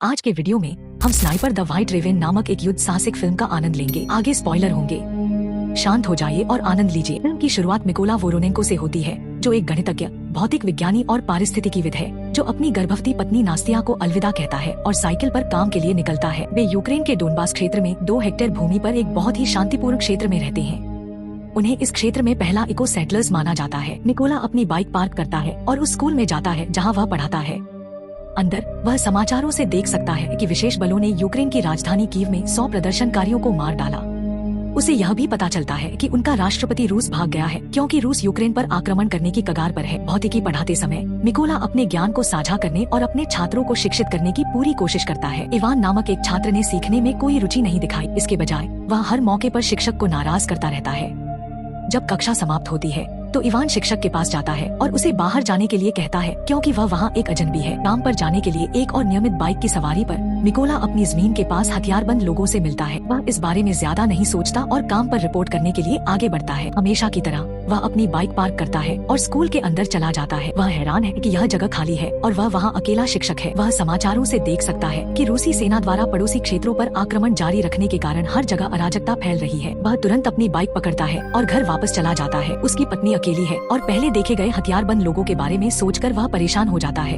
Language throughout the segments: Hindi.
आज के वीडियो में हम स्नाइपर द व्हाइट रेवन नामक एक युद्ध साहसिक फिल्म का आनंद लेंगे। आगे स्पॉइलर होंगे, शांत हो जाइए और आनंद लीजिए। फिल्म की शुरुआत मिकोला वोरोनेंको से होती है, जो एक गणितज्ञ, भौतिक विज्ञानी और पारिस्थितिकीविद है, जो अपनी गर्भवती पत्नी नास्तिया को अलविदा कहता है और साइकिल पर काम के लिए निकलता है। वे यूक्रेन के डोनबास क्षेत्र में 2 हेक्टेयर भूमि पर एक बहुत ही शांतिपूर्ण क्षेत्र में रहते हैं। उन्हें इस क्षेत्र में पहला इको सेटलर्स माना जाता है। निकोला अपनी बाइक पार्क करता है और उस स्कूल में जाता है जहाँ वह पढ़ाता है। अंदर वह समाचारों से देख सकता है कि विशेष बलों ने यूक्रेन की राजधानी कीव में 100 प्रदर्शनकारियों को मार डाला। उसे यह भी पता चलता है कि उनका राष्ट्रपति रूस भाग गया है, क्योंकि रूस यूक्रेन पर आक्रमण करने की कगार पर है। भौतिकी पढ़ाते समय मिकोला अपने ज्ञान को साझा करने और अपने छात्रों को शिक्षित करने की पूरी कोशिश करता है। इवान नामक एक छात्र ने सीखने में कोई रुचि नहीं दिखाई। इसके बजाय वह हर मौके पर शिक्षक को नाराज करता रहता है। जब कक्षा समाप्त होती है तो इवान शिक्षक के पास जाता है और उसे बाहर जाने के लिए कहता है, क्योंकि वह वहाँ एक अजनबी है। काम पर जाने के लिए एक और नियमित बाइक की सवारी पर मिकोला अपनी जमीन के पास हथियारबंद लोगों से मिलता है। वह इस बारे में ज्यादा नहीं सोचता और काम पर रिपोर्ट करने के लिए आगे बढ़ता है। हमेशा की तरह वह अपनी बाइक पार्क करता है और स्कूल के अंदर चला जाता है। वह हैरान है कि यह जगह खाली है और वह वहाँ अकेला शिक्षक है। वह समाचारों से देख सकता है कि रूसी सेना द्वारा पड़ोसी क्षेत्रों पर आक्रमण जारी रखने के कारण हर जगह अराजकता फैल रही है। वह तुरंत अपनी बाइक पकड़ता है और घर वापस चला जाता है। उसकी पत्नी अकेली है और पहले देखे गए हथियारबंद लोगों के बारे में सोचकर वह परेशान हो जाता है।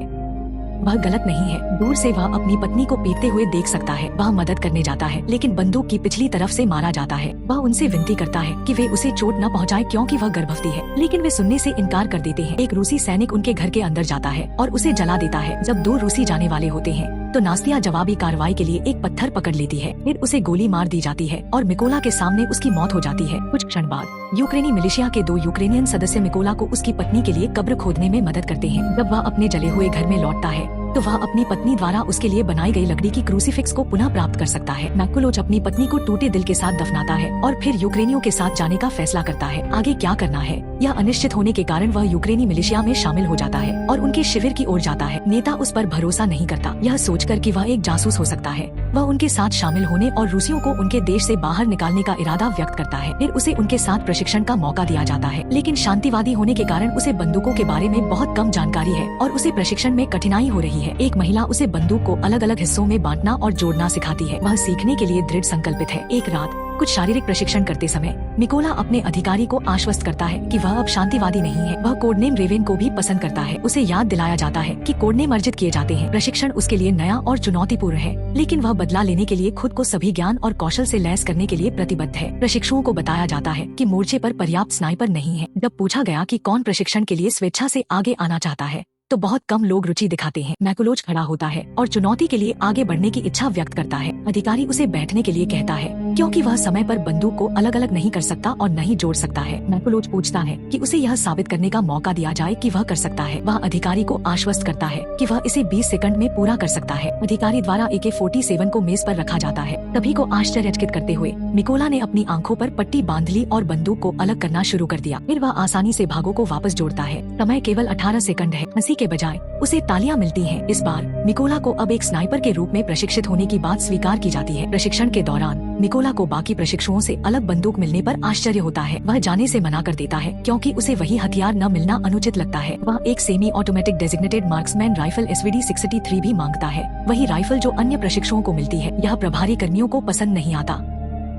वह गलत नहीं है। दूर से वह अपनी पत्नी को पीटते हुए देख सकता है। वह मदद करने जाता है, लेकिन बंदूक की पिछली तरफ से मारा जाता है। वह उनसे विनती करता है कि वे उसे चोट न पहुंचाए, क्योंकि वह गर्भवती है, लेकिन वे सुनने से इनकार कर देते हैं। एक रूसी सैनिक उनके घर के अंदर जाता है और उसे जला देता है। जब 2 रूसी जाने वाले होते हैं तो नास्तिया जवाबी कार्रवाई के लिए एक पत्थर पकड़ लेती है। फिर उसे गोली मार दी जाती है और मिकोला के सामने उसकी मौत हो जाती है। कुछ क्षण बाद यूक्रेनी मिलिशिया के 2 यूक्रेनियन सदस्य मिकोला को उसकी पत्नी के लिए कब्र खोदने में मदद करते हैं। जब वह अपने जले हुए घर में लौटता है तो वह अपनी पत्नी द्वारा उसके लिए बनाई गई लकड़ी की क्रूसीफिक्स को पुनः प्राप्त कर सकता है। मैकुलोच अपनी पत्नी को टूटे दिल के साथ दफनाता है और फिर यूक्रेनियों के साथ जाने का फैसला करता है। आगे क्या करना है यह अनिश्चित होने के कारण वह यूक्रेनी मिलिशिया में शामिल हो जाता है और उनके शिविर की ओर जाता है। नेता उस पर भरोसा नहीं करता, यह सोचकर कि वह एक जासूस हो सकता है। वह उनके साथ शामिल होने और रूसियों को उनके देश से बाहर निकालने का इरादा व्यक्त करता है। फिर उसे उनके साथ प्रशिक्षण का मौका दिया जाता है, लेकिन शांतिवादी होने के कारण उसे बंदूकों के बारे में बहुत कम जानकारी है और उसे प्रशिक्षण में कठिनाई हो रही है। एक महिला उसे बंदूक को अलग अलग हिस्सों में बांटना और जोड़ना सिखाती है। वह सीखने के लिए दृढ़ संकल्पित है। एक रात कुछ शारीरिक प्रशिक्षण करते समय मिकोला अपने अधिकारी को आश्वस्त करता है कि वह अब शांतिवादी नहीं है। वह कोडनेम रेवेन को भी पसंद करता है। उसे याद दिलाया जाता है कि कोडनेम अर्जित किए जाते हैं। प्रशिक्षण उसके लिए नया और चुनौतीपूर्ण है, लेकिन वह बदला लेने के लिए खुद को सभी ज्ञान और कौशल से लैस करने के लिए प्रतिबद्ध है। प्रशिक्षुओं को बताया जाता है कि मोर्चे पर पर्याप्त स्नाइपर नहीं है। जब पूछा गया कि कौन प्रशिक्षण के लिए स्वेच्छा से आगे आना चाहता है तो बहुत कम लोग रुचि दिखाते हैं। मैकुलोच खड़ा होता है और चुनौती के लिए आगे बढ़ने की इच्छा व्यक्त करता है। अधिकारी उसे बैठने के लिए कहता है, क्योंकि वह समय पर बंदूक को अलग अलग नहीं कर सकता और नहीं जोड़ सकता है। मैकुलोच पूछता है कि उसे यह साबित करने का मौका दिया जाए कि वह कर सकता है। वह अधिकारी को आश्वस्त करता है कि वह इसे 20 सेकंड में पूरा कर सकता है। अधिकारी द्वारा AK-47 को मेज पर रखा जाता है। सभी को आश्चर्यचकित करते हुए मिकोला ने अपनी आंखों पर पट्टी बांध ली और बंदूक को अलग करना शुरू कर दिया। फिर वह आसानी से भागों को वापस जोड़ता है। समय केवल 18 सेकंड है। हंसी के बजाय उसे तालियां मिलती हैं। इस बार मिकोला को अब एक स्नाइपर के रूप में प्रशिक्षित होने की बात स्वीकार की जाती है। प्रशिक्षण के दौरान मिकोला को बाकी प्रशिक्षुओं से अलग बंदूक मिलने पर आश्चर्य होता है। वह जाने से मना कर देता है, क्योंकि उसे वही हथियार न मिलना अनुचित लगता है। वह एक semi automatic designated marksman rifle SVD-63 भी मांगता है, वही राइफल जो अन्य प्रशिक्षुओं को मिलती है। यह प्रभारी कर्मियों को पसंद नहीं आता।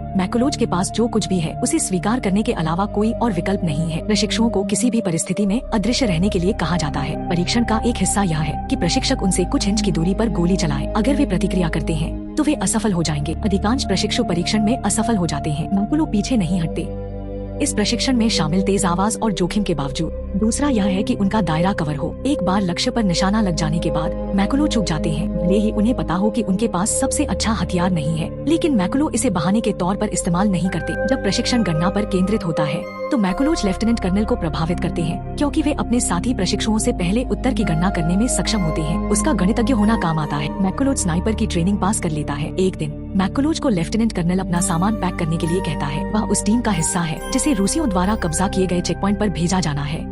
मैकुलोच के पास जो कुछ भी है उसे स्वीकार करने के अलावा कोई और विकल्प नहीं है। प्रशिक्षुओं को किसी भी परिस्थिति में अदृश्य रहने के लिए कहा जाता है। परीक्षण का एक हिस्सा यह है कि प्रशिक्षक उनसे कुछ इंच की दूरी पर गोली चलाए। अगर वे प्रतिक्रिया करते हैं तो वे असफल हो जाएंगे। अधिकांश प्रशिक्षु परीक्षण में असफल हो जाते हैं। मैकुलो पीछे नहीं हटते इस प्रशिक्षण में शामिल तेज आवाज और जोखिम के बावजूद। दूसरा यह है कि उनका दायरा कवर हो। एक बार लक्ष्य पर निशाना लग जाने के बाद मैकुलो चूक जाते हैं, भले ही उन्हें पता हो कि उनके पास सबसे अच्छा हथियार नहीं है, लेकिन मैकुलो इसे बहाने के तौर पर इस्तेमाल नहीं करते। जब प्रशिक्षण गणना पर केंद्रित होता है तो मैकुलोच लेफ्टिनेंट कर्नल को प्रभावित करते हैं, क्योंकि वे अपने साथी प्रशिक्षुओं से पहले उत्तर की गणना करने में सक्षम होते हैं। उसका गणितज्ञ होना काम आता है। मैकुलोच स्नाइपर की ट्रेनिंग पास कर लेता है। एक दिन मैकुलोच को लेफ्टिनेंट कर्नल अपना सामान पैक करने के लिए कहता है। वह उस टीम का हिस्सा है जिसे रूसियों द्वारा कब्जा किए गए चेक पॉइंट पर भेजा जाना है।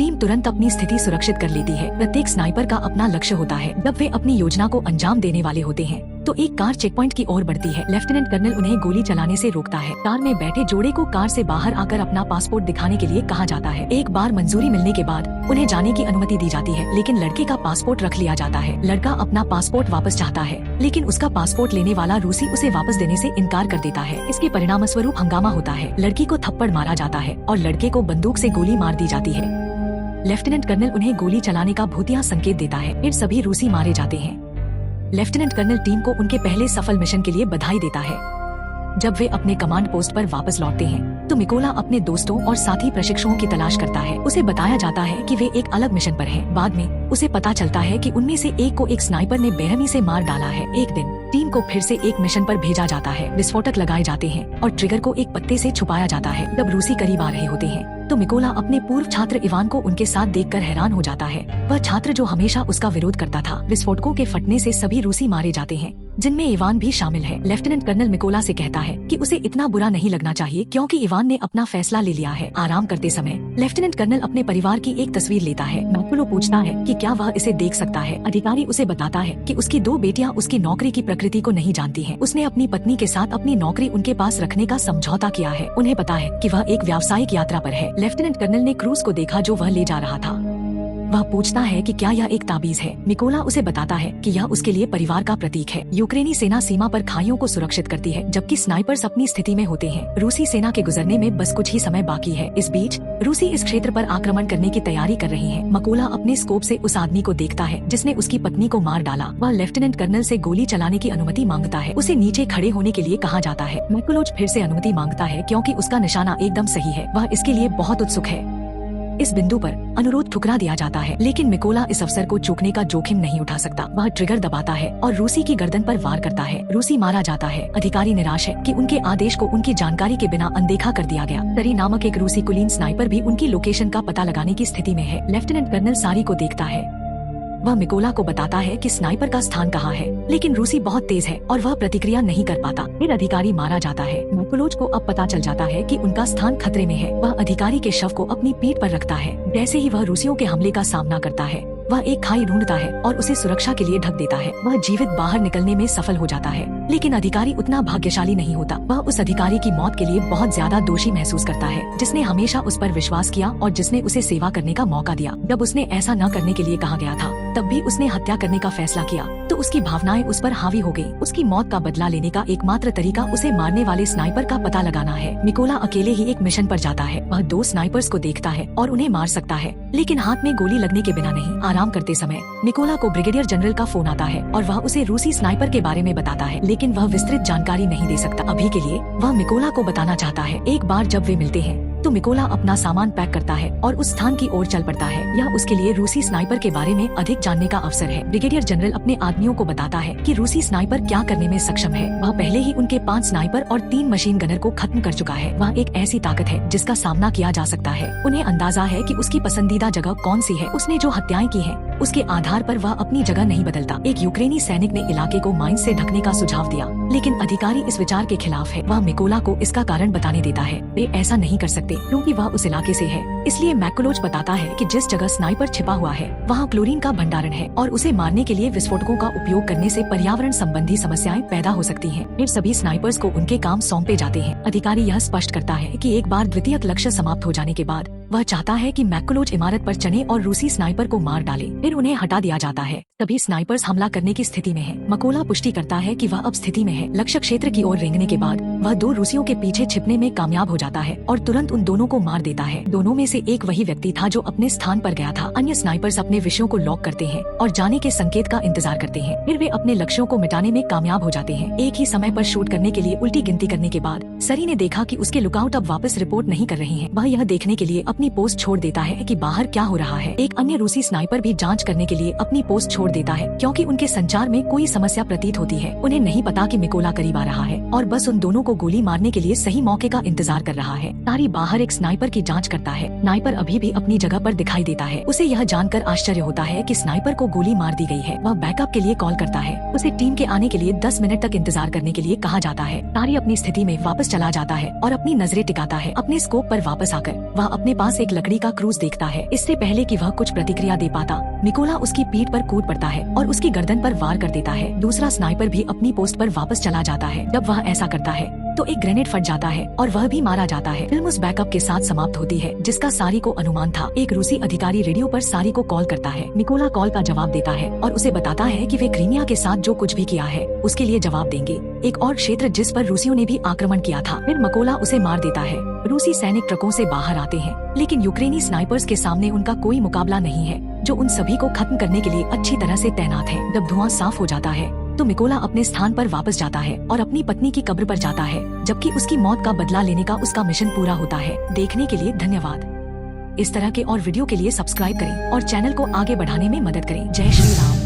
टीम तुरंत अपनी स्थिति सुरक्षित कर लेती है। प्रत्येक स्नाइपर का अपना लक्ष्य होता है। जब वे अपनी योजना को अंजाम देने वाले होते हैं तो एक कार चेक पॉइंट की ओर बढ़ती है। लेफ्टिनेंट कर्नल उन्हें गोली चलाने से रोकता है। कार में बैठे जोड़े को कार से बाहर आकर अपना पासपोर्ट दिखाने के लिए कहा जाता है। एक बार मंजूरी मिलने के बाद उन्हें जाने की अनुमति दी जाती है, लेकिन लड़के का पासपोर्ट रख लिया जाता है। लड़का अपना पासपोर्ट वापस चाहता है, लेकिन उसका पासपोर्ट लेने वाला रूसी उसे वापस देने से इनकार कर देता है। इसके परिणाम स्वरूप हंगामा होता है। लड़की को थप्पड़ मारा जाता है और लड़के को बंदूक से गोली मार दी जाती है। लेफ्टिनेंट कर्नल उन्हें गोली चलाने का भूतिया संकेत देता है। फिर सभी रूसी मारे जाते हैं। लेफ्टिनेंट कर्नल टीम को उनके पहले सफल मिशन के लिए बधाई देता है। जब वे अपने कमांड पोस्ट पर वापस लौटते हैं तो मिकोला अपने दोस्तों और साथी प्रशिक्षुओं की तलाश करता है। उसे बताया जाता है कि वे एक अलग मिशन पर हैं। बाद में उसे पता चलता है कि उनमें से एक को एक स्नाइपर ने बेरहमी से मार डाला है। एक दिन टीम को फिर से एक मिशन पर भेजा जाता है। विस्फोटक लगाए जाते हैं और ट्रिगर को एक पत्ते से छुपाया जाता है। जब रूसी करीब आ रहे होते हैं तो मिकोला अपने पूर्व छात्र इवान को उनके साथ देखकर हैरान हो जाता है। वह छात्र जो हमेशा उसका विरोध करता था। विस्फोटकों के फटने से सभी रूसी मारे जाते हैं, जिनमें इवान भी शामिल है। लेफ्टिनेंट कर्नल मिकोला से कहता है कि उसे इतना बुरा नहीं लगना चाहिए क्योंकि इवान ने अपना फैसला ले लिया है। आराम करते समय लेफ्टिनेंट कर्नल अपने परिवार की एक तस्वीर लेता है। मैकुलो पूछता है कि क्या वह इसे देख सकता है। अधिकारी उसे बताता है कि उसकी 2 बेटियां उसकी नौकरी की प्रकृति को नहीं जानती हैं। उसने अपनी पत्नी के साथ अपनी नौकरी उनके पास रखने का समझौता किया है। उन्हें पता है कि वह एक व्यावसायिक यात्रा पर है। लेफ्टिनेंट कर्नल ने क्रूज को देखा जो वह ले जा रहा था। वह पूछता है कि क्या यह एक ताबीज है। मिकोला उसे बताता है कि यह उसके लिए परिवार का प्रतीक है। यूक्रेनी सेना सीमा पर खाइयों को सुरक्षित करती है, जबकि स्नाइपर्स अपनी स्थिति में होते हैं। रूसी सेना के गुजरने में बस कुछ ही समय बाकी है। इस बीच रूसी इस क्षेत्र पर आक्रमण करने की तैयारी कर रही हैं। मिकोला अपने स्कोप से उस आदमी को देखता है जिसने उसकी पत्नी को मार डाला। वह लेफ्टिनेंट कर्नल से गोली चलाने की अनुमति मांगता है। उसे नीचे खड़े होने के लिए कहा जाता है। मैकुलोज फिर से अनुमति मांगता है क्योंकि उसका निशाना एकदम सही है। वह इसके लिए बहुत उत्सुक है। इस बिंदु पर अनुरोध ठुकरा दिया जाता है, लेकिन मिकोला इस अवसर को चूकने का जोखिम नहीं उठा सकता। वह ट्रिगर दबाता है और रूसी की गर्दन पर वार करता है। रूसी मारा जाता है। अधिकारी निराश है कि उनके आदेश को उनकी जानकारी के बिना अनदेखा कर दिया गया। तरी नामक एक रूसी कुलीन स्नाइपर भी उनकी लोकेशन का पता लगाने की स्थिति में है। लेफ्टिनेंट कर्नल सारी को देखता है। वह मिकोला को बताता है कि स्नाइपर का स्थान कहाँ है, लेकिन रूसी बहुत तेज है और वह प्रतिक्रिया नहीं कर पाता। फिर अधिकारी मारा जाता है। मैकुलोज को अब पता चल जाता है कि उनका स्थान खतरे में है। वह अधिकारी के शव को अपनी पीठ पर रखता है। जैसे ही वह रूसियों के हमले का सामना करता है, वह एक खाई ढूंढता है और उसे सुरक्षा के लिए ढक देता है। वह जीवित बाहर निकलने में सफल हो जाता है, लेकिन अधिकारी उतना भाग्यशाली नहीं होता। वह उस अधिकारी की मौत के लिए बहुत ज्यादा दोषी महसूस करता है, जिसने हमेशा उस पर विश्वास किया और जिसने उसे सेवा करने का मौका दिया। जब उसने ऐसा न करने के लिए कहा गया था, तब भी उसने हत्या करने का फैसला किया, तो उसकी भावनाएं उस पर हावी हो गई। उसकी मौत का बदला लेने का एकमात्र तरीका उसे मारने वाले स्नाइपर का पता लगाना है। मिकोला अकेले ही एक मिशन पर जाता है। वह 2 स्नाइपर्स को देखता है और उन्हें मार सकता है, लेकिन हाथ में गोली लगने के बिना नहीं। आराम करते समय मिकोला को ब्रिगेडियर जनरल का फोन आता है और वह उसे रूसी स्नाइपर के बारे में बताता है, लेकिन वह विस्तृत जानकारी नहीं दे सकता। अभी के लिए वह मिकोला को बताना चाहता है। एक बार जब वे मिलते हैं तो मिकोला अपना सामान पैक करता है और उस स्थान की ओर चल पड़ता है। यह उसके लिए रूसी स्नाइपर के बारे में अधिक जानने का अवसर है। ब्रिगेडियर जनरल अपने आदमियों को बताता है कि रूसी स्नाइपर क्या करने में सक्षम है। वह पहले ही उनके 5 स्नाइपर और 3 मशीन गनर को खत्म कर चुका है। वह एक ऐसी ताकत है जिसका सामना किया जा सकता है। उन्हें अंदाजा है कि उसकी पसंदीदा जगह कौन सी है। उसने जो हत्याएं की हैं, उसके आधार पर वह अपनी जगह नहीं बदलता। एक यूक्रेनी सैनिक ने इलाके को माइन से ढकने का सुझाव दिया, लेकिन अधिकारी इस विचार के खिलाफ है। वह मिकोला को इसका कारण बताने देता है। वे ऐसा नहीं कर सकते क्योंकि वह उस इलाके से है। इसलिए मैकुलोज बताता है कि जिस जगह स्नाइपर छिपा हुआ है वहाँ क्लोरीन का भंडारण है और उसे मारने के लिए विस्फोटकों का उपयोग करने से पर्यावरण संबंधी समस्याएं पैदा हो सकती हैं। फिर सभी स्नाइपर्स को उनके काम सौंपे जाते हैं। अधिकारी यह स्पष्ट करता है कि एक बार द्वितीयक लक्ष्य समाप्त हो जाने के बाद वह चाहता है कि मैकुलोज इमारत पर चढ़े और रूसी स्नाइपर को मार डाले। फिर उन्हें हटा दिया जाता है। सभी स्नाइपर्स हमला करने की स्थिति में हैं। मकोला पुष्टि करता है कि वह अब स्थिति में है। लक्ष्य क्षेत्र की ओर रेंगने के बाद वह 2 रूसियों के पीछे छिपने में कामयाब हो जाता है और तुरंत उन दोनों को मार देता है। दोनों में से एक वही व्यक्ति था जो अपने स्थान पर गया था। अन्य स्नाइपर्स अपने विषयों को लॉक करते हैं और जाने के संकेत का इंतजार करते हैं। फिर वे अपने लक्ष्यों को मिटाने में कामयाब हो जाते हैं। एक ही समय पर शूट करने के लिए उल्टी गिनती करने के बाद सरी ने देखा कि उसके लुकआउट अब वापस रिपोर्ट नहीं कर रहे हैं। वह यह देखने के लिए अपनी पोस्ट छोड़ देता है कि बाहर क्या हो रहा है। एक अन्य रूसी स्नाइपर भी जांच करने के लिए अपनी पोस्ट छोड़ देता है क्योंकि उनके संचार में कोई समस्या प्रतीत होती है। उन्हें नहीं पता कि मिकोला करीब आ रहा है और बस उन दोनों को गोली मारने के लिए सही मौके का इंतजार कर रहा है। तारी बाहर एक स्नाइपर की जांच करता है। स्नाइपर अभी भी अपनी जगह पर दिखाई देता है। उसे यह जानकर आश्चर्य होता है कि स्नाइपर को गोली मार दी गई है। वह बैकअप के लिए कॉल करता है। उसे टीम के आने के लिए 10 मिनट तक इंतजार करने के लिए कहा जाता है। तारी अपनी स्थिति में वापस चला जाता है और अपनी नजरें टिकाता है। अपने स्कोप पर वापस आकर वह अपने पास पास एक लकड़ी का क्रूज देखता है। इससे पहले कि वह कुछ प्रतिक्रिया दे पाता, निकोला उसकी पीठ पर कूद पड़ता है और उसकी गर्दन पर वार कर देता है। दूसरा स्नाइपर भी अपनी पोस्ट पर वापस चला जाता है। जब वह ऐसा करता है तो एक ग्रेनेड फट जाता है और वह भी मारा जाता है। फिल्म उस बैकअप के साथ समाप्त होती है जिसका सारी को अनुमान था। एक रूसी अधिकारी रेडियो पर सारी को कॉल करता है। निकोला कॉल का जवाब देता है और उसे बताता है कि वे क्रीमिया के साथ जो कुछ भी किया है उसके लिए जवाब देंगे, एक और क्षेत्र जिस पर रूसियों ने भी आक्रमण किया था। फिर मकोला उसे मार देता है। रूसी सैनिक ट्रकों से बाहर आते हैं, लेकिन यूक्रेनी स्नाइपर्स के सामने उनका कोई मुकाबला नहीं है, जो उन सभी को खत्म करने के लिए अच्छी तरह से तैनात है। जब धुआं साफ हो जाता है तो मिकोला अपने स्थान पर वापस जाता है और अपनी पत्नी की कब्र पर जाता है, जबकि उसकी मौत का बदला लेने का उसका मिशन पूरा होता है। देखने के लिए धन्यवाद। इस तरह के और वीडियो के लिए सब्सक्राइब करें और चैनल को आगे बढ़ाने में मदद करें। जय श्री राम।